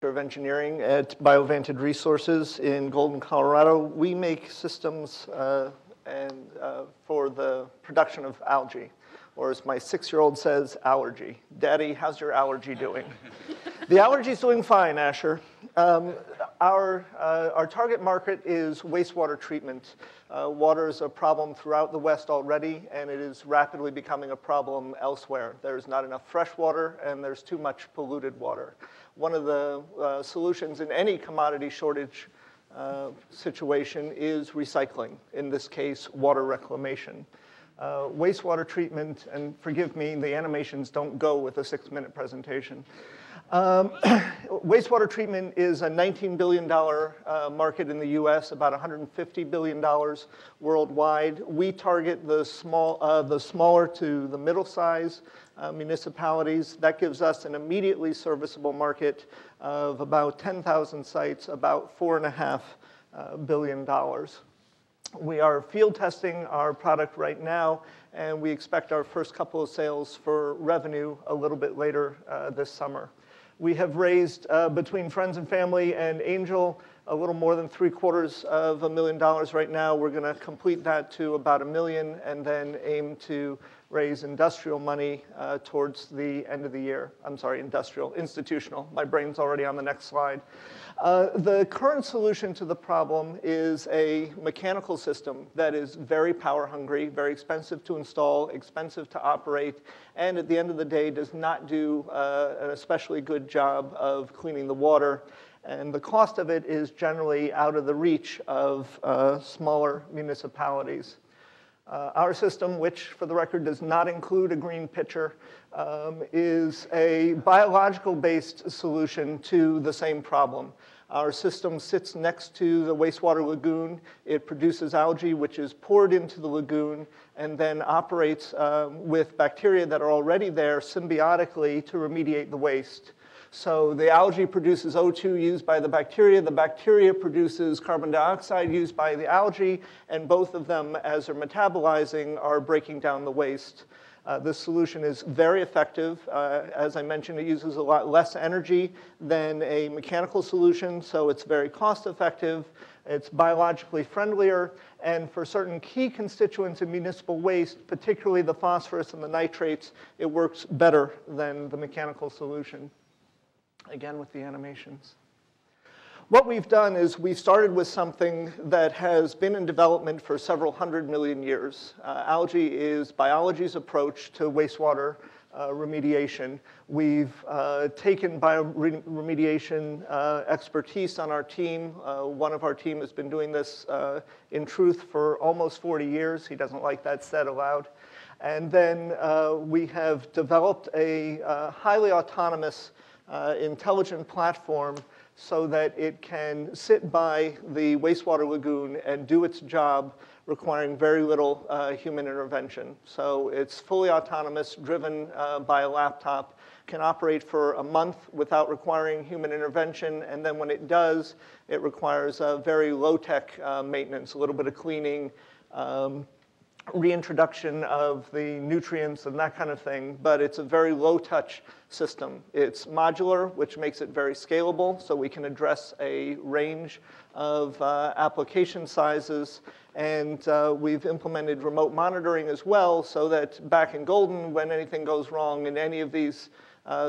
of Engineering at Biovantage Resources in Golden, Colorado. We make systems for the production of algae, or as my 6-year-old says, allergy. Daddy, how's your allergy doing? The allergy's doing fine, Asher. Our target market is wastewater treatment. Water is a problem throughout the West already, and it is rapidly becoming a problem elsewhere. There's not enough fresh water, and there's too much polluted water. One of the solutions in any commodity shortage situation is recycling, in this case, water reclamation. Wastewater treatment, and forgive me, the animations don't go with a 6-minute presentation. Wastewater treatment is a $19 billion market in the US, about $150 billion worldwide. We target the smaller to the middle size municipalities. That gives us an immediately serviceable market of about 10,000 sites, about $4.5 billion. We are field testing our product right now, and we expect our first couple of sales for revenue a little bit later this summer. We have raised, between friends and family and angel, a little more than $750,000 right now. We're going to complete that to about $1 million and then aim to raise industrial money towards the end of the year. I'm sorry, institutional. My brain's already on the next slide. The current solution to the problem is a mechanical system that is very power hungry, very expensive to install, expensive to operate, and at the end of the day does not do an especially good job of cleaning the water. And the cost of it is generally out of the reach of smaller municipalities. Our system, which for the record does not include a green pitcher, is a biological-based solution to the same problem. Our system sits next to the wastewater lagoon. It produces algae, which is poured into the lagoon, and then operates with bacteria that are already there symbiotically to remediate the waste. So the algae produces O2 used by the bacteria produces carbon dioxide used by the algae, and both of them, as they're metabolizing, are breaking down the waste. This solution is very effective. As I mentioned, it uses a lot less energy than a mechanical solution, so it's very cost effective. It's biologically friendlier, and for certain key constituents in municipal waste, particularly the phosphorus and the nitrates, it works better than the mechanical solution. Again with the animations. What we've done is we've started with something that has been in development for several 100 million years. Algae is biology's approach to wastewater remediation. We've taken bioremediation expertise on our team. One of our team has been doing this in truth for almost 40 years. He doesn't like that said aloud. And then we have developed a highly autonomous intelligent platform so that it can sit by the wastewater lagoon and do its job, requiring very little human intervention. So it's fully autonomous, driven by a laptop, can operate for a month without requiring human intervention, and then when it does, it requires very low-tech maintenance, a little bit of cleaning, reintroduction of the nutrients and that kind of thing, but it's a very low-touch system. It's modular, which makes it very scalable, so we can address a range of application sizes, and we've implemented remote monitoring as well, so that back in Golden, when anything goes wrong in any of these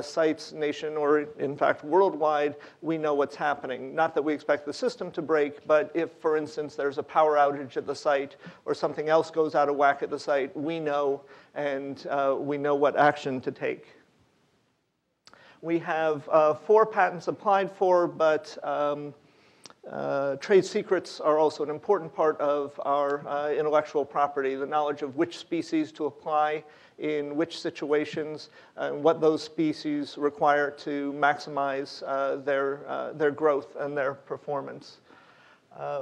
sites, nation, or in fact worldwide, we know what's happening. Not that we expect the system to break, but if, for instance, there's a power outage at the site or something else goes out of whack at the site, we know, and we know what action to take. We have 4 patents applied for, but trade secrets are also an important part of our intellectual property, the knowledge of which species to apply in which situations, and what those species require to maximize their growth and their performance.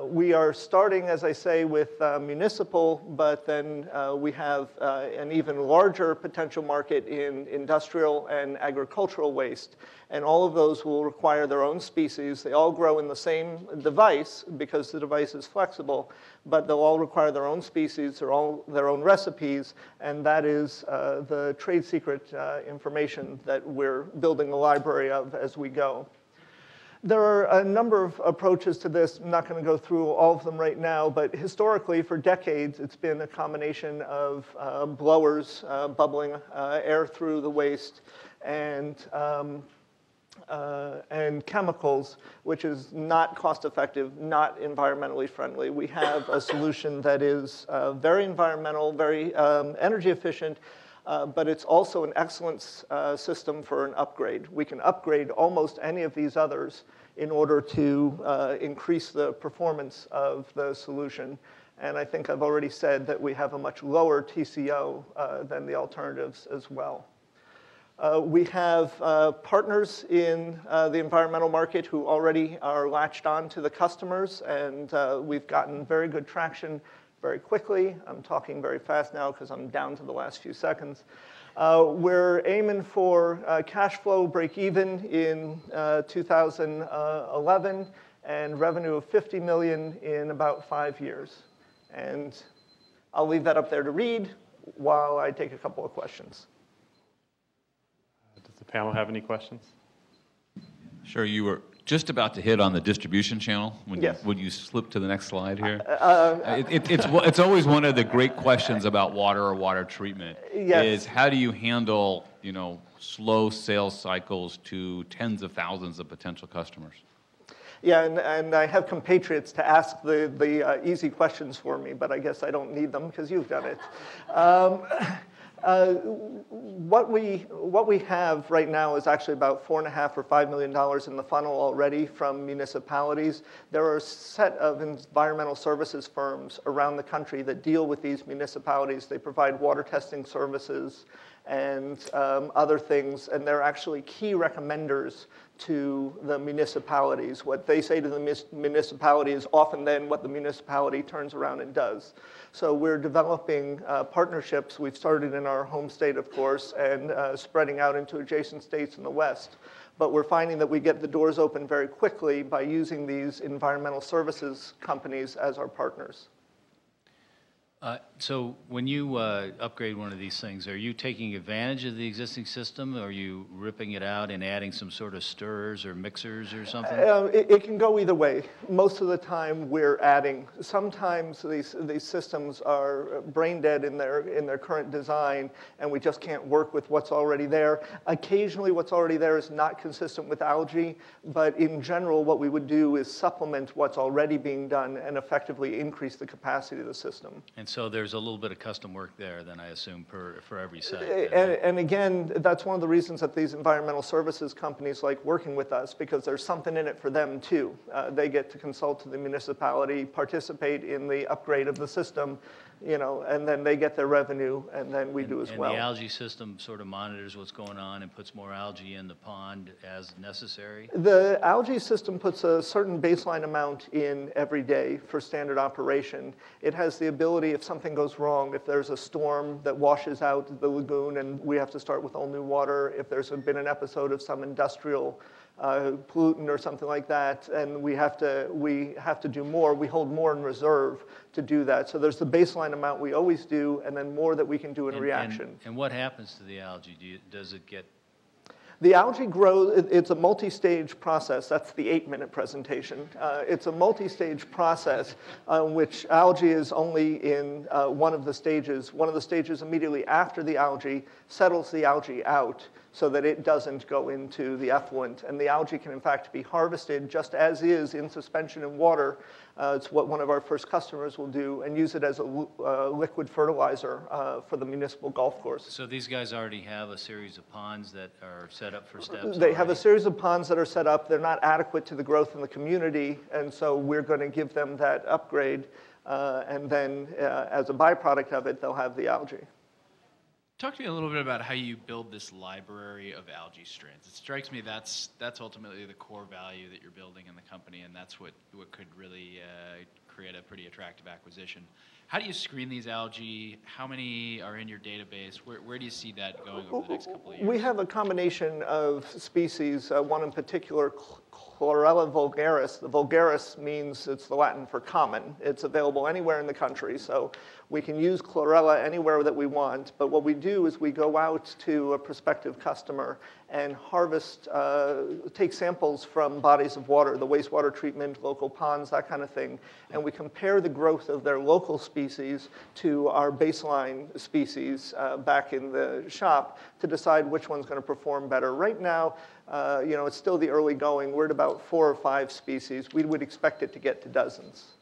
We are starting, as I say, with municipal, but then we have an even larger potential market in industrial and agricultural waste. And all of those will require their own species. They all grow in the same device because the device is flexible, but they'll all require their own species, their own recipes, and that is the trade secret information that we're building a library of as we go. There are a number of approaches to this. I'm not going to go through all of them right now, but historically, for decades, it's been a combination of blowers bubbling air through the waste and chemicals, which is not cost-effective, not environmentally friendly. We have a solution that is very environmental, very energy efficient, but it's also an excellent system for an upgrade. We can upgrade almost any of these others in order to increase the performance of the solution. And I think I've already said that we have a much lower TCO than the alternatives as well. We have partners in the environmental market who already are latched on to the customers, and we've gotten very good traction very quickly. I'm talking very fast now because I'm down to the last few seconds. We're aiming for cash flow break even in 2011 and revenue of $50 million in about 5 years. And I'll leave that up there to read while I take a couple of questions. Does the panel have any questions? Sure, you were just about to hit on the distribution channel. Yes. Would you slip to the next slide here? It's always one of the great questions about water or water treatment. Yes. Is how do you handle, slow sales cycles to tens of thousands of potential customers? Yeah, and I have compatriots to ask the easy questions for me, but I guess I don't need them because you've done it. What we have right now is actually about $4.5 or $5 million in the funnel already from municipalities. There are a set of environmental services firms around the country that deal with these municipalities. They provide water testing services and other things, and they're actually key recommenders to the municipalities. What they say to the municipality is often then what the municipality turns around and does. So we're developing partnerships. We've started in our home state, of course, and spreading out into adjacent states in the West. But we're finding that we get the doors open very quickly by using these environmental services companies as our partners. So when you upgrade one of these things, are you taking advantage of the existing system, or are you ripping it out and adding some sort of stirrers or mixers or something? It can go either way. Most of the time we're adding. Sometimes these systems are brain dead in their current design, and we just can't work with what's already there. Occasionally what's already there is not consistent with algae, but in general what we would do is supplement what's already being done and effectively increase the capacity of the system. And so there's a little bit of custom work there, then I assume, for every site. And again, that's one of the reasons that these environmental services companies like working with us, because there's something in it for them too. They get to consult to the municipality, participate in the upgrade of the system, and then they get their revenue, and then we do as well. And the algae system sort of monitors what's going on and puts more algae in the pond as necessary? The algae system puts a certain baseline amount in every day for standard operation. It has the ability, if something goes wrong, if there's a storm that washes out the lagoon and we have to start with all new water, if there's been an episode of some industrial pollutant or something like that, and we have to do more, we hold more in reserve to do that. So there's the baseline amount we always do, and then more that we can do in reaction. And what happens to the algae? Does it get... The algae grows, it's a multi-stage process. That's the 8-minute presentation. It's a multi-stage process which algae is only in one of the stages. One of the stages immediately after the algae settles the algae out so that it doesn't go into the effluent. And the algae can, in fact, be harvested just as is in suspension in water. It's what one of our first customers will do, and use it as a liquid fertilizer for the municipal golf course. So these guys already have a series of ponds that are set up for steps? They have a series of ponds that are set up. They're not adequate to the growth in the community, and so we're going to give them that upgrade, and then as a byproduct of it, they'll have the algae. Talk to me a little bit about how you build this library of algae strains. It strikes me that's ultimately the core value that you're building in the company, and that's what could really create a pretty attractive acquisition. How do you screen these algae? How many are in your database? Where do you see that going over the next couple of years? We have a combination of species, one in particular, Chlorella vulgaris. The vulgaris means it's the Latin for common. It's available anywhere in the country, so we can use Chlorella anywhere that we want. But what we do is we go out to a prospective customer and harvest, take samples from bodies of water, the wastewater treatment, local ponds, that kind of thing, and we compare the growth of their local species to our baseline species back in the shop to decide which one's going to perform better. Right now, it's still the early going. We're at about 4 or 5 species. We would expect it to get to dozens.